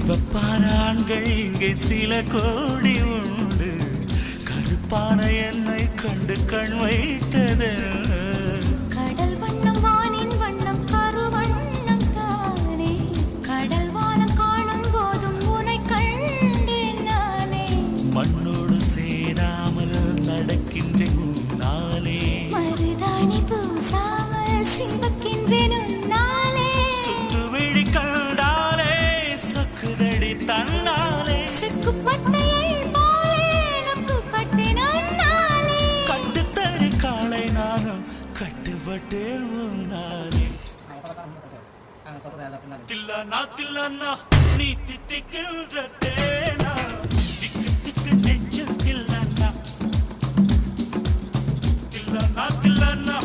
சிவப்பான ஆண்கள் இங்கே சில கோடி உண்டு, கருப்பான என்னை கண்டு கண் வைத்தது. கடல் வண்ணம் வானின் வண்ணம் கருவண்ணம் தானே, கடல் வானம் காணும் போதும் உனை கண்டேன் நானே. மண்ணோடு சேராமல் நடக்கின்றேன் உன்னாலே, மருதாணி பூசாமல் சிவக்கின்றேன் உன்னாலே. சுற்று விழி கண்டாலே சக்குதடி தன்னாலே, செக்குப்பட்டையை போலே நொக்குப்பட்டேன் உன்னாலே. கட்டுத்தறி காலை நானும் கட்டுப்பட்டேன் உன்னாலே. தில்லானா தில்லானா நீ தித்திக்கின்ற தேனா, திக்கு திக்கு நெஞ்சில் தில்லானா. தில்லானா தில்லானா